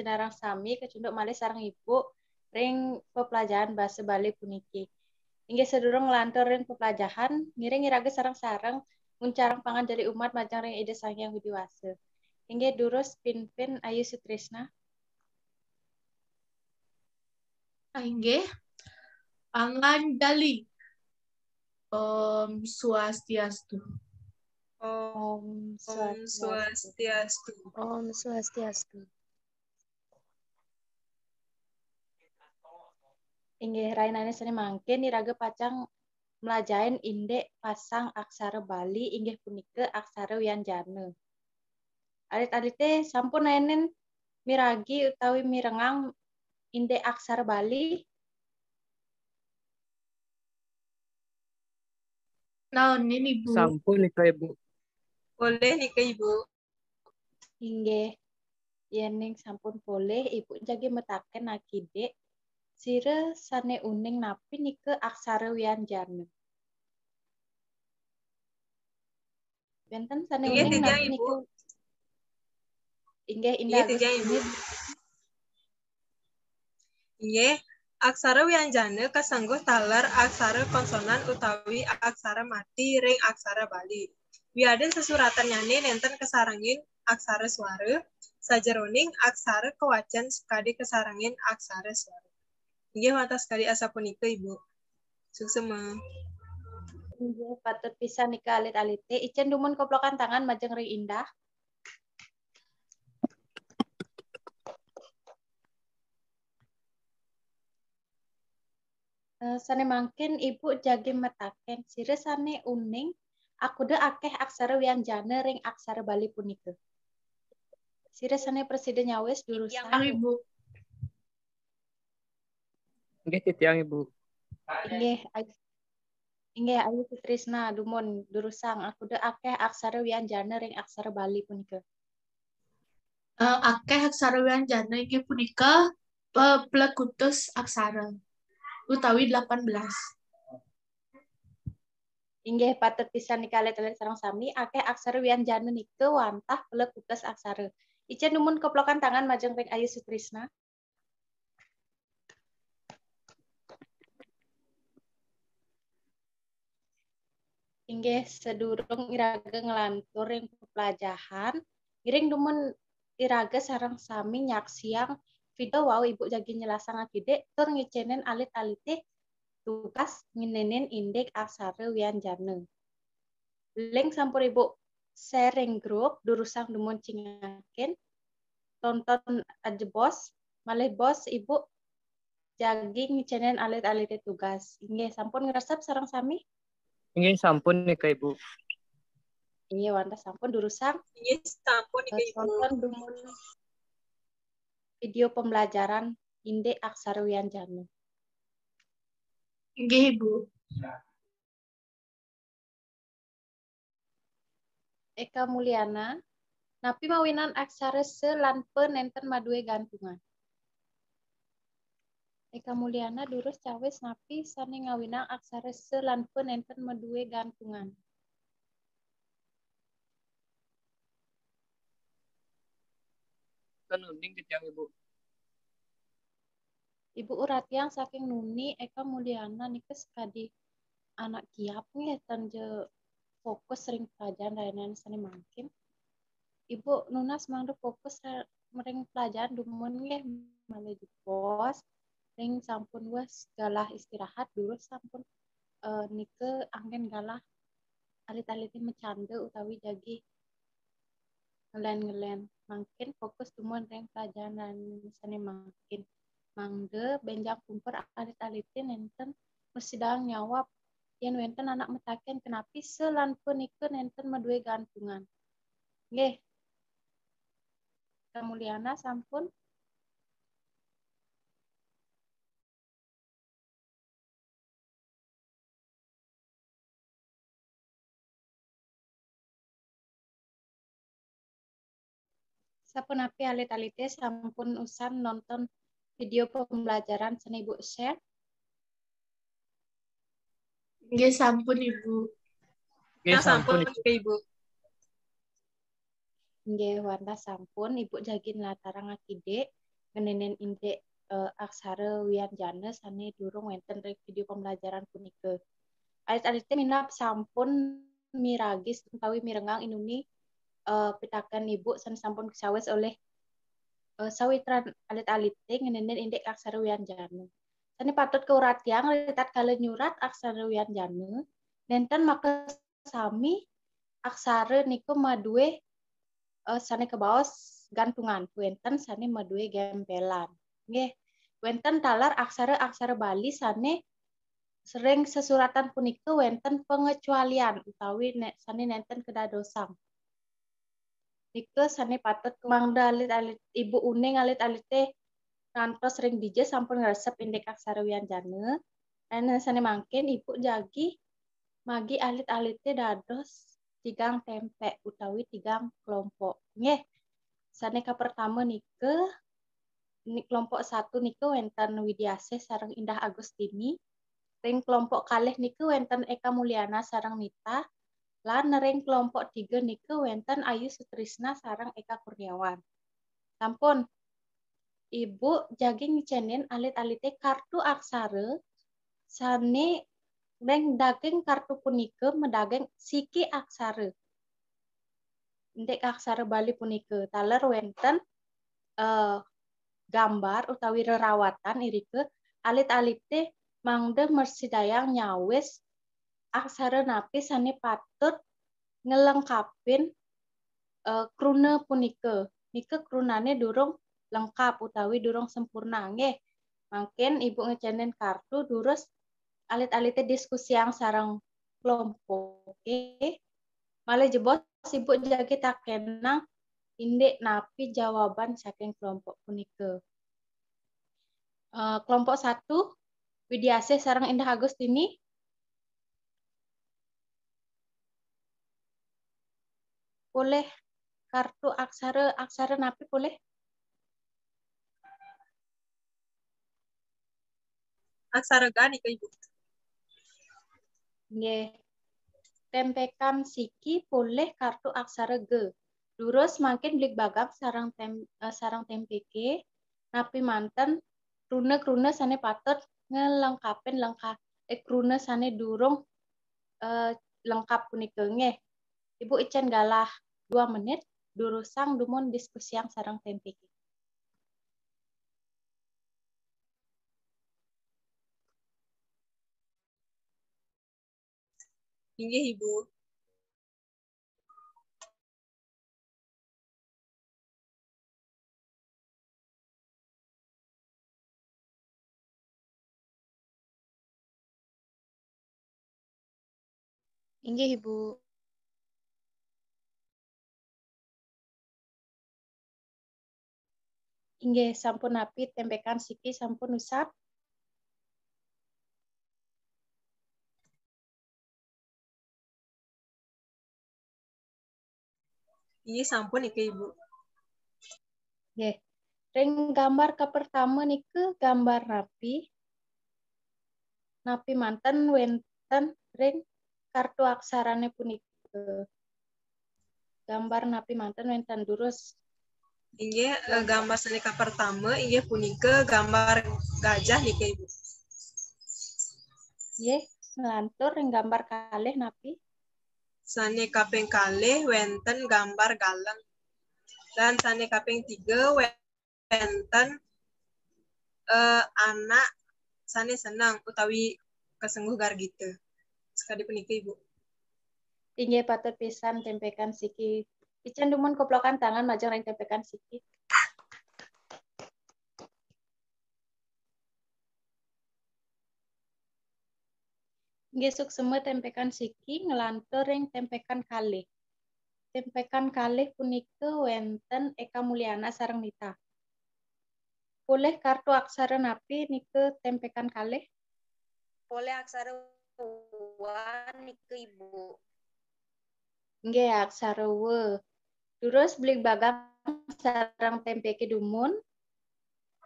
sinarang sami kecunduk malih sareng ibu ring pepelajaran bahasa Bali puniki. Inggih sedurung nglantur ring pepelajaran ngiring irage sareng-sareng muncarang pangan dari umat majang ring ide Sang Hyang Widiwasa. Inggih durus Pinpin Ayu Sutrisna. Inggih pangan Dali. Om Swastiastu. Om Swastiastu. Om Swastiastu. Inggih rainane seni mangkin iraga pacang melajain indek pasang aksara Bali inggih punika aksara Wianjana. Alit-alite sampun naenen miragi utawi mirengang indek aksara Bali. Naonin Ibu. Sampun nika Ibu. Boleh nika Ibu. Inggih yening sampun boleh Ibu jagi metaken akide sire sane uning napi nika aksara Wianjana. Benten sane Inggih uning tijang napi Ibu. nika. Inggih Inggih Indah tijang Ibu. Agustinus. Inggih aksara Wianjana kasangguh taler aksara konsonan utawi aksara mati ring aksara Bali. Wiaden sesuratan nyane nenten kesarangin aksara suara sajeroning aksara kewacan sekadi kesarangin aksara suara. Inggih watas sekali asa punika Ibu. Suksema. Inggih patut pisan nika alit-alite icen dumun koplokan tangan majeng ring Indah. Sane mangkin Ibu jagi metaken sire sane uning akude akeh aksara Wianjana ring aksara Bali punika. Sire sane presiden nyawes durusan. Yang Ibu. Nggih titiang Ibu. Inggih Ayu Sutrisna dumun durusang akude akeh aksara Wianjana ring aksara Bali punika. Akeh aksara Wianjana inggih punika plekutus aksara utawi 18. Inggih patut pisan nika alit-alit sareng sami akeh aksara Wianjana nika wantah plekutus aksara. Icen dumun koplokan tangan majeng ring Ayu Sutrisna. Inggih sedurung iraga ngelantur ring pelajaran, giring dumun iraga sareng sami nyaksiang video wow Ibu jagi nyelasang akide tur ngicenen alit-alite tugas nginenen indek aksara Wianjana. Link sampur Ibu sharing grup durusang dumun cingaken tonton aja bos malih bos Ibu jagi ngicenen alit-alite tugas. Inggih sampun ngeresep sareng sami. Inggih sampun nika Ibu. Iya, wanda sampun durusang. Inggih sampun nika Ibu. Tonton dumun video pembelajaran indek aksara Wianjana. Inggih Ibu. Eka Mulyana, napi mawinan aksara se lan pe nenten madue gantungan. Eka Mulyana durus cawes napi sane ngawinang aksara se lan pe nenten madue gantungan. Kan uning titiang Ibu. Ibu uratiang saking Nuni Eka Mulyana nika sekadi anak kiap nih tanje fokus sering pelajaran layanan seni mangkin. Ibu Nunas mangdu fokus mering pelajaran dumun nggih malih di pos ring sampun wes galah istirahat dulu sampun nike angin galah alit-aliti mecande utawi jagi ngelen-ngelen mangkin fokus dumun ring pelajaran seni mangkin mangde benjang kumper alit-aliti nenten mesidang nyawab yen wenten anak metaken kenapi selan punike nenten madue gantungan. Nggih. Kamuliana sampun. Sapunapi alit-alite sampun usan nonton video pembelajaran seni Ibu share. Nggih sampun Ibu. Nggih sampun nika Ibu. Nggih wanda sampun Ibu jagin latarang akide ngenenen indek aksara wianjana sane durung wenten rek video pembelajaran punika. Alit-alit minap sampun miragis utawi mirengang inuni pitakan ibu san sampun kesawes oleh sawitran alit-alit ngenenen indek aksara wianjana. Sane patut keurat yang litat kala nyurat aksara wianjana nenten maka sami aksara niku madue sane kebaos gantungan wenten sane madue gempelan. Nggih, wenten talar aksara-aksara Bali sane sering sesuratan punika wenten pengecualian utawi sane nenten kedadosang. Nika sane patut mangda alit-alit ibu uning alit-alit teh ngantos sering dije sampun ngresep indek aksara wianjana. Dan sane mangkin ibu jagi magi alit-alit teh dados tigang tempe utawi tigang kelompok. Nggih. Sane ka pertama nike kelompok 1 nike wenten Widiasih sareng Indah Agustini. Ring kelompok kalih nike wenten Eka Mulyana sareng Nita. Lan ring kelompok 3 nike wenten Ayu Sutrisna sareng Eka Kurniawan. Sampun Ibu jagi ngicenin alit-alite kartu aksara sane ring daging kartu punika medaging siki aksara. Indek aksara Bali punika taler wenten gambar utawi rerawatan irike alit-alite mangde mersidayang nyawis aksara napi sane patut ngelengkapin kruna punika. Nika krunane durung lengkap utawi durung sempurna nggih. Mangkin ibu ngecenen kartu durus alit-alite diskusi yang sareng kelompok. Malah jebos ibu jagi takenang indek napi jawaban saking kelompok punika. Kelompok 1 Widiasih sareng Indah Agustini. Boleh kartu aksara napi boleh? Aksara gani ke Ibu? Nggih. Tempekan siki boleh kartu aksara G. Durus makin blik bagam sarang tempeke napi manten kruna sane patut ngelengkapin kruna sane durung lengkap punika nggih. Ibu icen galah 2 menit durusang dumun diskusi yang sarang tempeke. Inggih Ibu. Inggih Ibu. Inggih sampun napi tempekan siki sampun usap. Inggih sampun iki Ibu. Nggih. Ring gambar ke pertama nike gambar napi manten wenten ring kartu aksarane punika. Gambar napi manten wenten durus. Inggih gambar senika pertama inggih punika gambar gajah niki Ibu. Nggih, ngelantur ring gambar kalih napi. Sane kaping kalih wenten gambar galeng. Dan sane kaping 3 wenten anak sane senang utawi kesengguh gargite. Sekali punika Ibu. Inggih patut pisan tempekan siki. Icen dumun koplokan tangan majeng ring tempekan siki. Inggih suksema tempekan siki ngelantur ring tempekan kalih. Tempekan kalih punika wenten Eka Mulyana sareng Nita. Boleh kartu aksara napi nike tempekan kalih? Boleh aksara wa nike Ibu. Nggih aksara we. Terus beli bagam sareng tempeke dumun.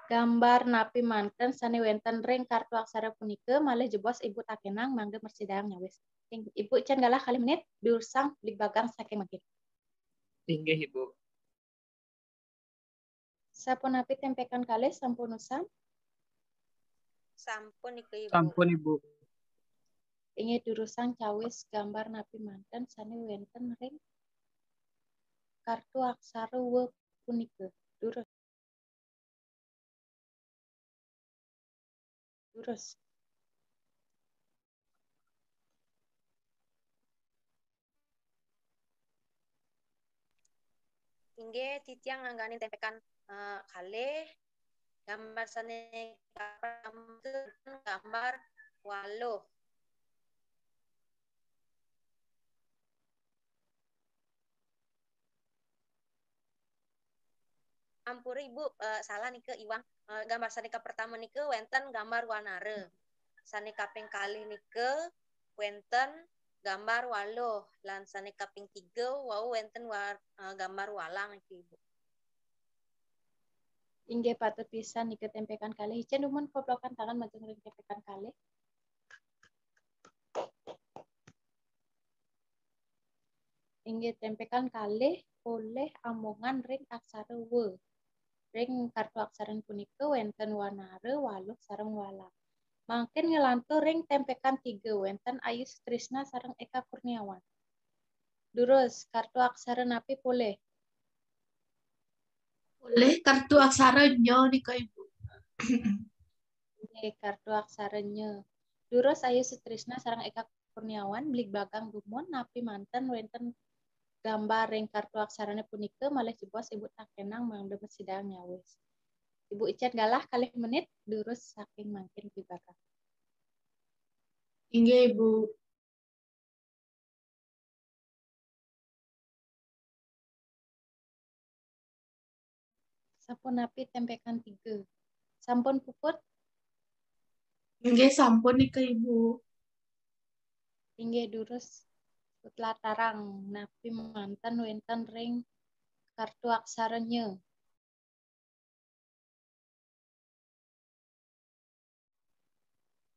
Gambar napi manten sane wenten ring kartu aksara punika malih jebos ibu takenang mangga mersidayang nyawis. Ibu can galah kali menit diursang beli bagam saking makin. Inggih Ibu. Sapunapi tempekan kalih sampun usam. Sampun Ike Ibu. Sampun Ibu. Inggih durusang cawis gambar napi manten sane wenten ring kartu aksara we punika. Durus. Inggih titiang nganggani tempekan kalih gambar sane gambar waluh. Ampura Ibu, salah nih ke Iwang. Gambar sanika pertama nih ke wenten gambar wanare. Sanika ping kalih nih ke wenten gambar waluh. Lan sanika ping 3 wau wenten gambar walang iki Ibu. Inggih patut pisan nike tempekan kalih. Ijen numun koplokan tangan majeng ring tempekan kalih. Inggih tempekan kalih oleh amongan ring aksara we. Ring kartu aksaran punika wenten wanare, waluh sareng walang. Mangkin ngelantur ring tempekan 3 wenten Ayu Sutrisna sareng Eka Kurniawan. Durus kartu aksara napi boleh. Boleh kartu aksara nyo nih Kak Ibu. Kartu aksaranya. Durus Ayu Sutrisna sareng Eka Kurniawan blik bagang gumun napi manten wenten gambar ring kartu aksaranya punika malih jebos Ibu takenang mangda mesidang nyawis. Ibu Icet galah kalih menit durus saking mangkin pibagang. Inggih Ibu. Sampun napi tempekan 3. Sampun puput. Inggih sampun nih Kak Ibu. Inggih durus latarang napi manten wenten ring kartu aksaranya.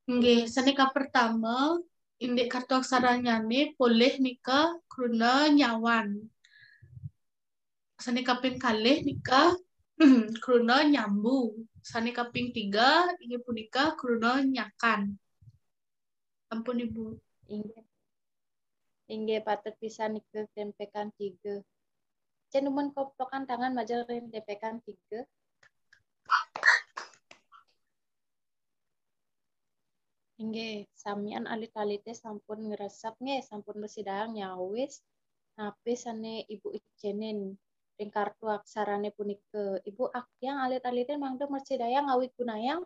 Inggih sanika pertama indek kartu aksaranya nih boleh nika kruna nyawan. Sanika ping kalih nika kruna nyambung. Sanika ping 3 inggih punika kruna nyakan. Ampun Ibu. Inggih patut pisan nike tempekan 3. Cenumun koplokan tangan majel ring tempekan 3. Inggih samian alit-alite sampun ngresep nggih sampun besidang nyawis napi sane Ibu Ijenin ring kartu aksarane punika. Ibu yang alit-alite mangda mercidaya ngawi gunayang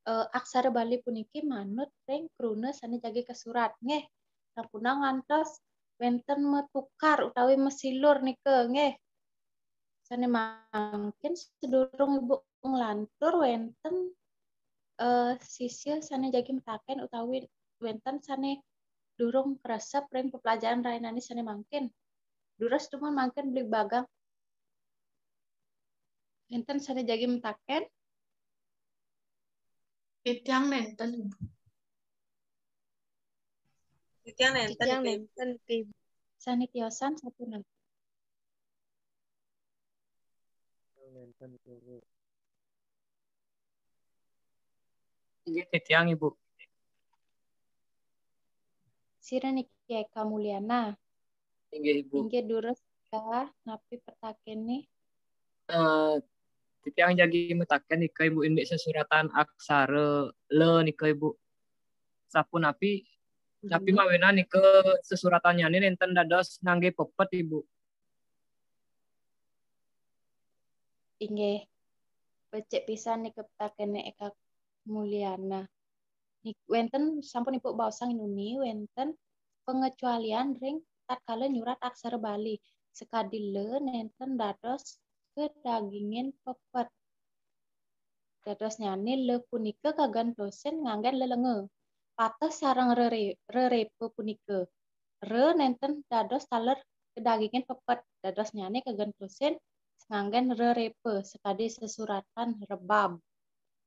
aksara Bali puniki manut ring kruna sane jagi kesurat nggih. Sampuna ngantos wenten metukar utawi mesilur nike nggih. Sane mangkin sedurung Ibu nglantur wenten sisil sane jagi metaken utawi wenten sane durung kresep ring pepelajaran rainani sane mangkin. Durus cuman mangkin beli bagang. Wenten sane jagi metaken. Titiang nenten Ibu. Titiang nenten Ike Ibu. Sane tiosan sapunan. Inggih titiang Ibu. Sira niki Eka Mulyana. Inggih Ibu. Inggih durus ka napi petakene. Titiang jagi metaken nika Ibu indek sesuratan aksara le nika Ibu. Sapunapi napi mawena nika sesuratannya ini nenten dados ngangge pepet Ibu. Inggih becek pisan niki petakene Eka Mulyana. Wenten sampun Ibu baosang inuni wenten pengecualian ring tatkala nyurat aksara Bali sekadile nenten dados kedagingin pepet. Dados nyane le punika kagantosen nganggen lelenge. Pateh sareng rerepe punika. Re nenten dados taler kedagingin pepet. Dados nyane kagantosen nganggen rerepe sekadi sesuratan rebab.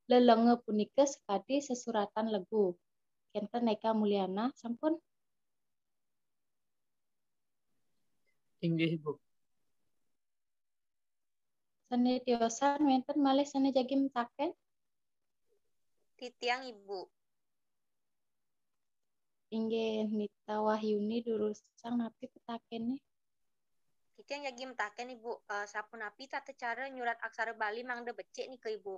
Lelenge punika sekadi sesuratan legu. Kenten Eka Mulyana sampun. Inggih Ibu. Sane tiosan wenten malih sane jagi metaken. Titiang Ibu. Inggih Nita Wahyuni durusang napi petakene. Titiang jagi metaken Ibu. Sapunapi tata cara nyurat aksara Bali mangda becik nih ke Ibu.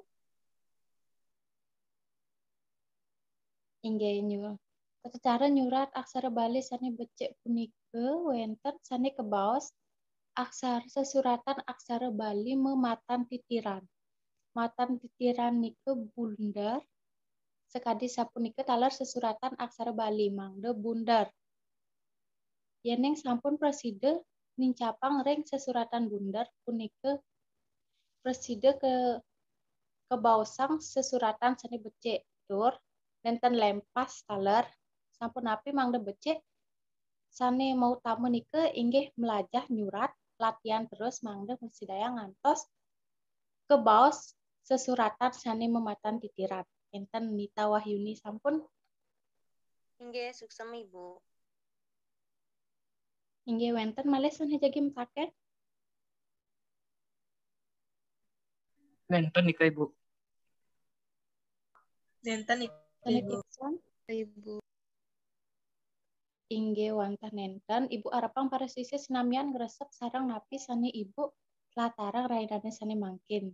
Inggih nyurat. Tata cara nyurat aksara Bali sane becik punika wenten sane kebaos aksara sesuratan aksara Bali mematan titiran. Matan titiran nike bundar. Sekadi sapunika talar sesuratan aksara Bali mangda bundar. Yeneng sampun preside nincapang ring sesuratan bundar punika preside kebaosang sesuratan sane becik tur nenten lempas taler sampun api mangda becik sane mau tamu nike inggih melajah nyurat latihan terus mangda persidaya ngantos kebaos sesuratan sane mematan titiran enten Nita Wahyuni sampun Inggih suksem Ibu. inggih wenten malih sane jagi metaken. Nenten nika Ibu. Nenten Sane Ibu. tiosan Ibu. inggih wantah nenten Ibu arepang paresisi sinamian ngresep sareng napi sane Ibu latarang rainane sane mangkin.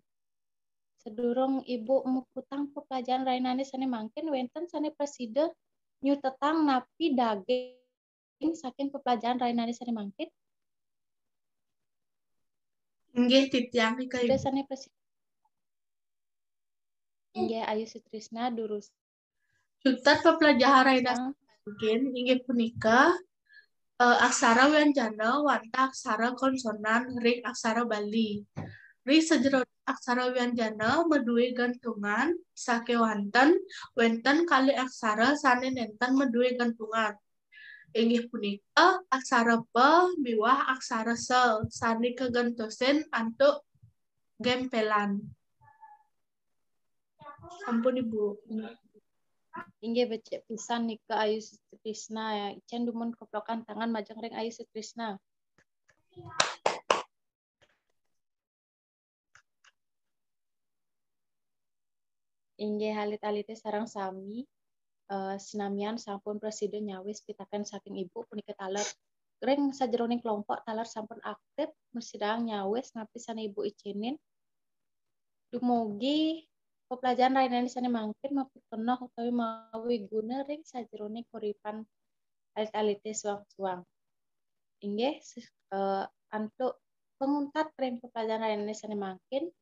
Sedurung Ibu mukutang pepelajaran rainane sane mangkin wenten sane preside nyutetang napi daging saking pepelajaran rainane sane mangkin. Inggih titiang nika Ide Ibu. sane preside inggih Ayu Sutrisna durus Sutat pepelajaran raina sang mungkin inggih punika aksara wianjana wanta aksara konsonan ring aksara Bali. Ring sejero aksara wianjana medue gantungan sake wenten kali aksara sane nenten medue gantungan. Inggih punika aksara pe miwah aksara se sane kegentosen antuk gempelan. Ampun Ibu. inggih becik pisan nika Ayu Sutrisna ya. Icen dumun koplokan tangan majeng ring Ayu Sutrisna. Inggih halit-alite sareng sami sinamian sampun presiden nyawis pitaken saking Ibu punika taler ring sajeroning kelompok taler sampun aktif mersidang nyawis ngapisan Ibu icenin dumugi pepelajaran rainane sane mangkin mapikenoh utawi mawi guna ring sajeroning kuripan alit-alite suang-suang. Inggih antuk penguntat ring pepelajaran rainane sane mangkin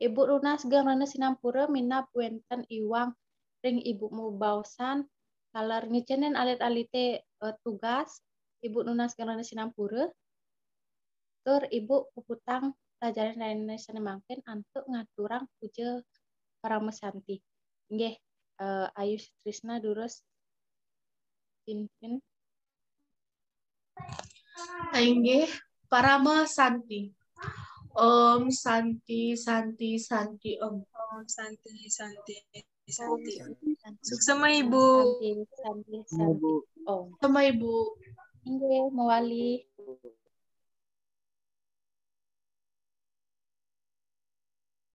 Ibu lunas gang rana sinampura minap wenten iwang ring Ibu mau baosan talar ngicenen alit-alite tugas Ibu lunas gang rana sinampura tur Ibu puputang pelajaran lain sane mangkin antuk ngaturang puja para mesanti. Nggih Ayu Sutrisna durus Pinpin. Inggih Parama Santi. Om Santi Santi Santi Om. Om Santi Santi Om Santi. Santi. Suksema Ibu. Santi Santi Santi. Om. Sama Ibu. Inggih mewali.